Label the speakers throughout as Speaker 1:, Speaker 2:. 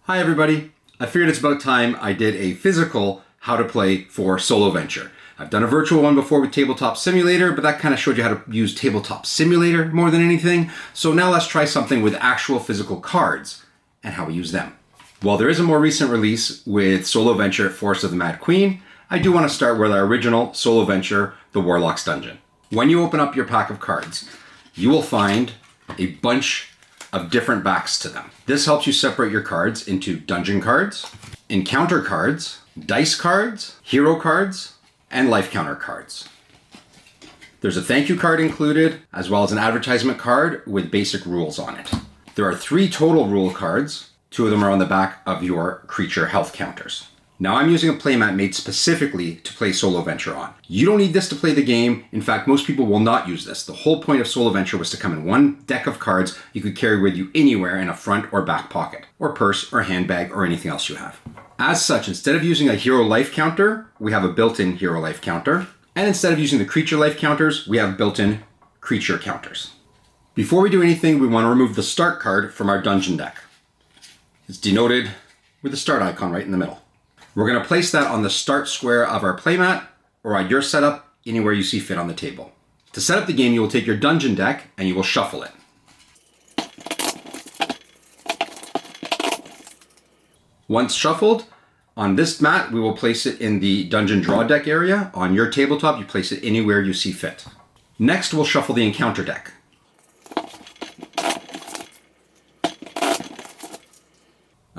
Speaker 1: Hi everybody. I figured it's about time I did a physical how to play for Solo Venture. I've done a virtual one before with Tabletop Simulator, but that kind of showed you how to use Tabletop Simulator more than anything. So now let's try something with actual physical cards and how we use them. While there is a more recent release with Solo Venture Force of the Mad Queen, I do want to start with our original Solo Venture, the Warlock's Dungeon. When you open up your pack of cards, you will find a bunch of different backs to them. This helps you separate your cards into dungeon cards, encounter cards, dice cards, hero cards, and life counter cards. There's a thank you card included, as well as an advertisement card with basic rules on it. There are 3 total rule cards. 2 of them are on the back of your creature health counters. Now I'm using a playmat made specifically to play Solo Venture on. You don't need this to play the game. In fact, most people will not use this. The whole point of Solo Venture was to come in one deck of cards you could carry with you anywhere in a front or back pocket, or purse, or handbag, or anything else you have. As such, instead of using a hero life counter, we have a built-in hero life counter. And instead of using the creature life counters, we have built-in creature counters. Before we do anything, we want to remove the start card from our dungeon deck. It's denoted with the start icon right in the middle. We're going to place that on the start square of our playmat or on your setup, anywhere you see fit on the table. To set up the game, you will take your dungeon deck and you will shuffle it. Once shuffled, on this mat, we will place it in the dungeon draw deck area. On your tabletop, you place it anywhere you see fit. Next, we'll shuffle the encounter deck.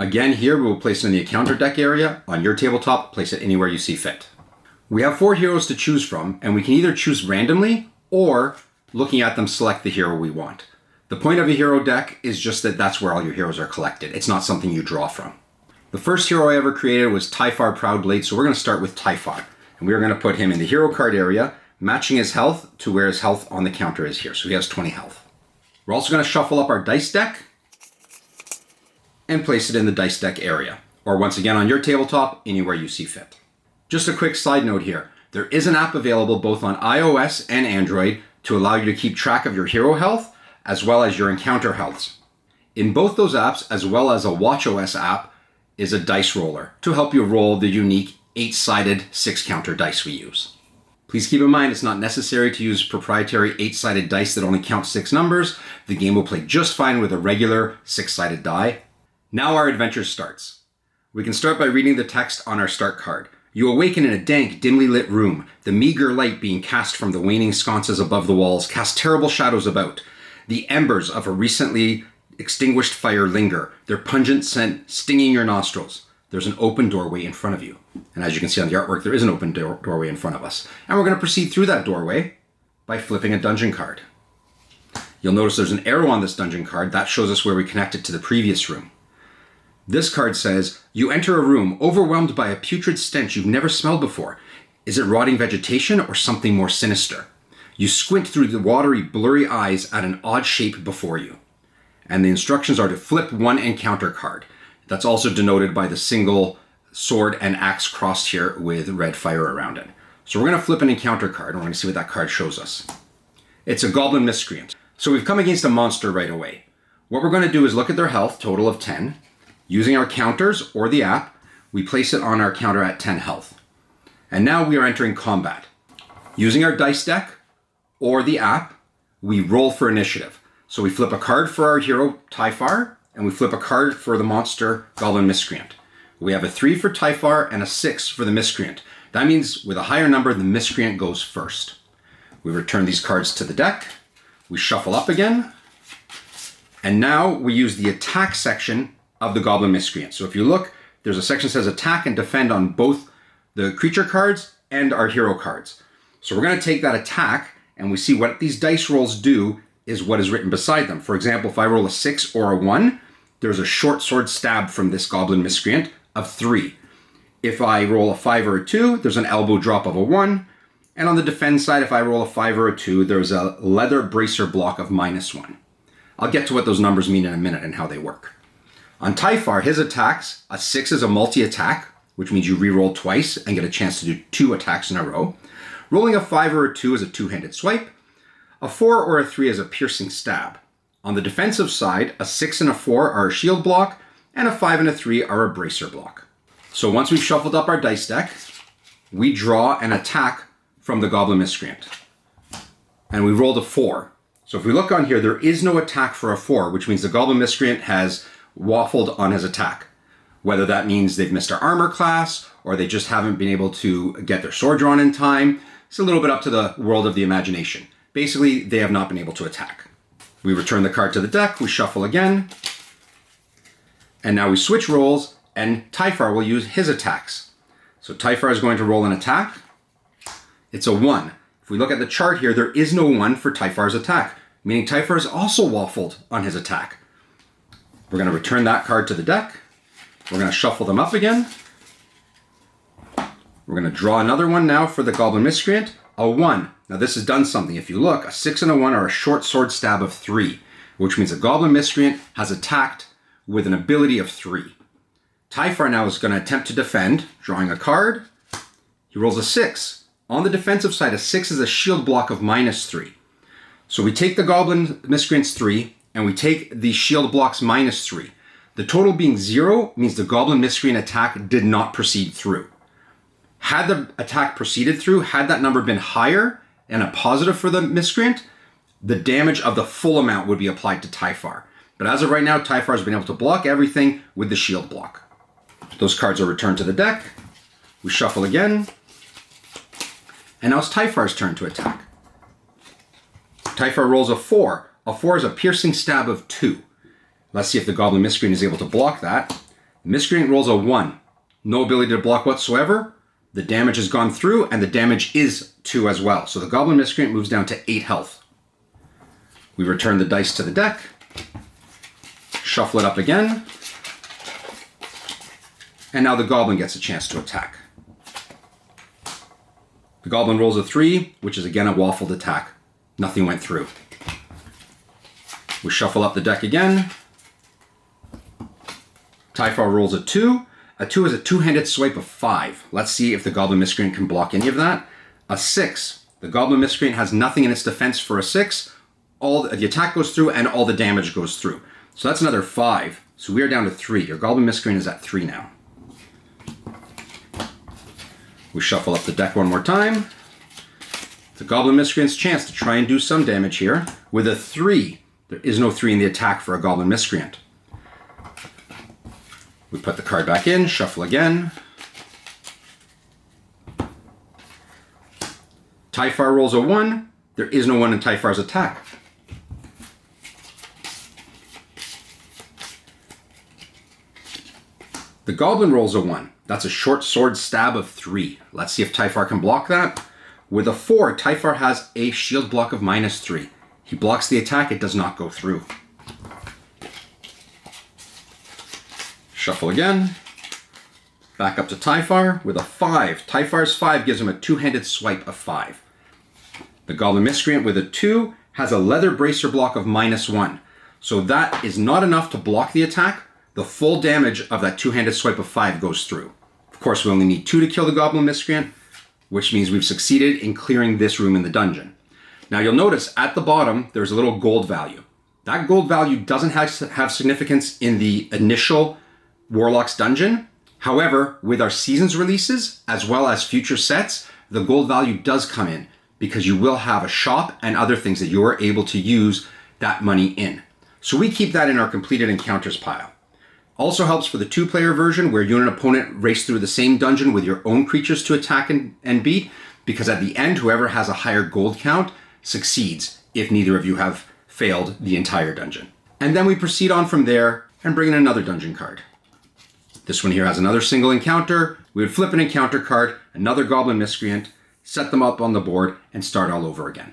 Speaker 1: Again, here we will place it in the encounter deck area. On your tabletop, place it anywhere you see fit. We have 4 heroes to choose from, and we can either choose randomly or, looking at them, select the hero we want. The point of a hero deck is just that that's where all your heroes are collected. It's not something you draw from. The first hero I ever created was Typhar Proudblade, so we're going to start with Typhar. And we're going to put him in the hero card area, matching his health to where his health on the counter is here. So he has 20 health. We're also going to shuffle up our dice deck and place it in the dice deck area, or once again on your tabletop, anywhere you see fit. Just a quick side note here. There is an app available both on iOS and Android to allow you to keep track of your hero health as well as your encounter healths. In both those apps, as well as a watchOS app, is a dice roller to help you roll the unique 8-sided 6-counter dice we use. Please keep in mind it's not necessary to use proprietary 8-sided dice that only count 6 numbers. The game will play just fine with a regular 6-sided die. Now our adventure starts. We can start by reading the text on our start card. You awaken in a dank, dimly lit room. The meager light being cast from the waning sconces above the walls casts terrible shadows about. The embers of a recently extinguished fire linger, their pungent scent stinging your nostrils. There's an open doorway in front of you. And as you can see on the artwork, there is an open doorway in front of us. And we're going to proceed through that doorway by flipping a dungeon card. You'll notice there's an arrow on this dungeon card. That shows us where we connected to the previous room. This card says, you enter a room overwhelmed by a putrid stench you've never smelled before. Is it rotting vegetation or something more sinister? You squint through the watery, blurry eyes at an odd shape before you. And the instructions are to flip one encounter card. That's also denoted by the single sword and axe crossed here with red fire around it. So we're going to flip an encounter card and we're going to see what that card shows us. It's a Goblin Miscreant. So we've come against a monster right away. What we're going to do is look at their health, total of 10. Using our counters or the app, we place it on our counter at 10 health. And now we are entering combat. Using our dice deck or the app, we roll for initiative. So we flip a card for our hero Typhar, and we flip a card for the monster Goblin Miscreant. We have a 3 for Typhar and a 6 for the Miscreant. That means with a higher number, the Miscreant goes first. We return these cards to the deck. We shuffle up again. And now we use the attack section of the Goblin Miscreant. So if you look, there's a section that says attack and defend on both the creature cards and our hero cards. So we're going to take that attack and we see what these dice rolls do is what is written beside them. For example, if I roll a 6 or a 1, there's a short sword stab from this Goblin Miscreant of 3. If I roll a 5 or a 2, there's an elbow drop of a 1. And on the defend side, if I roll a 5 or a 2, there's a leather bracer block of -1. I'll get to what those numbers mean in a minute and how they work. On Typhar, his attacks, a 6 is a multi-attack, which means you re-roll twice and get a chance to do 2 attacks in a row. Rolling a 5 or a 2 is a 2-handed swipe. A 4 or a 3 is a piercing stab. On the defensive side, a 6 and a 4 are a shield block, and a 5 and a 3 are a bracer block. So once we've shuffled up our dice deck, we draw an attack from the Goblin Miscreant. And we rolled a 4. So if we look on here, there is no attack for a 4, which means the Goblin Miscreant has waffled on his attack. Whether that means they've missed our armor class, or they just haven't been able to get their sword drawn in time. It's a little bit up to the world of the imagination. Basically, they have not been able to attack. We return the card to the deck, we shuffle again, and now we switch roles, and Typhar will use his attacks. So Typhar is going to roll an attack. It's a 1. If we look at the chart here, there is no 1 for Typhar's attack, meaning Typhar is also waffled on his attack. We're going to return that card to the deck. We're going to shuffle them up again. We're going to draw another one now for the Goblin Miscreant, a 1. Now this has done something. If you look, a 6 and a 1 are a short sword stab of 3, which means the Goblin Miscreant has attacked with an ability of 3. Typhar now is going to attempt to defend, drawing a card. He rolls a 6. On the defensive side, a 6 is a shield block of -3. So we take the Goblin Miscreant's 3, and we take the shield block's -3. The total being 0 means the Goblin Miscreant attack did not proceed through. Had the attack proceeded through, had that number been higher and a positive for the Miscreant, the damage of the full amount would be applied to Typhar. But as of right now, Typhar has been able to block everything with the shield block. Those cards are returned to the deck. We shuffle again. And now it's Typhar's turn to attack. Typhar rolls a 4. A 4 is a piercing stab of 2. Let's see if the Goblin Miscreant is able to block that. The Miscreant rolls a 1. No ability to block whatsoever. The damage has gone through, and the damage is 2 as well. So the Goblin Miscreant moves down to 8 health. We return the dice to the deck. Shuffle it up again. And now the Goblin gets a chance to attack. The Goblin rolls a 3, which is again a waffled attack. Nothing went through. We shuffle up the deck again. Typhar rolls a 2. A 2 is a two-handed swipe of 5. Let's see if the Goblin Miscreant can block any of that. A 6. The Goblin Miscreant has nothing in its defense for a 6. The attack goes through and all the damage goes through. So that's another 5. So we are down to 3. Your Goblin Miscreant is at 3 now. We shuffle up the deck one more time. The Goblin Miscreant's chance to try and do some damage here. With a 3. There is no 3 in the attack for a Goblin Miscreant. We put the card back in, shuffle again. Typhar rolls a 1. There is no 1 in Typhar's attack. The Goblin rolls a 1. That's a short sword stab of 3. Let's see if Typhar can block that. With a 4, Typhar has a shield block of -3. He blocks the attack, it does not go through. Shuffle again. Back up to Typhar with a 5. Typhar's 5 gives him a two-handed swipe of 5. The Goblin Miscreant with a 2 has a leather bracer block of -1. So that is not enough to block the attack. The full damage of that two-handed swipe of 5 goes through. Of course, we only need 2 to kill the Goblin Miscreant, which means we've succeeded in clearing this room in the dungeon. Now you'll notice at the bottom, there's a little gold value. That gold value doesn't have significance in the initial Warlock's dungeon. However, with our seasons releases, as well as future sets, the gold value does come in because you will have a shop and other things that you are able to use that money in. So we keep that in our completed encounters pile. Also helps for the 2-player version where you and an opponent race through the same dungeon with your own creatures to attack and beat, because at the end, whoever has a higher gold count succeeds if neither of you have failed the entire dungeon. And then we proceed on from there and bring in another dungeon card. This one here has another single encounter. We would flip an encounter card, another Goblin Miscreant, set them up on the board, and start all over again.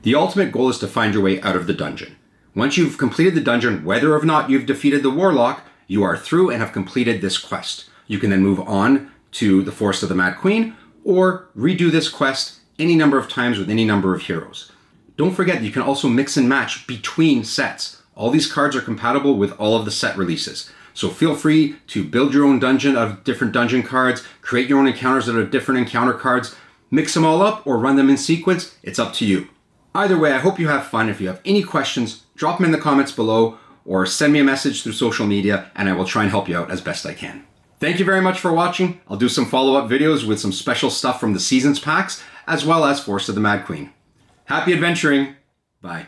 Speaker 1: The ultimate goal is to find your way out of the dungeon. Once you've completed the dungeon, whether or not you've defeated the Warlock, you are through and have completed this quest. You can then move on to the Forest of the Mad Queen, or redo this quest any number of times with any number of heroes. Don't forget, you can also mix and match between sets. All these cards are compatible with all of the set releases. So feel free to build your own dungeon of different dungeon cards, create your own encounters that are different encounter cards, mix them all up or run them in sequence. It's up to you. Either way, I hope you have fun. If you have any questions, drop them in the comments below, or send me a message through social media and I will try and help you out as best I can. Thank you very much for watching. I'll do some follow-up videos with some special stuff from the Seasons packs, as well as Force of the Mad Queen. Happy adventuring. Bye.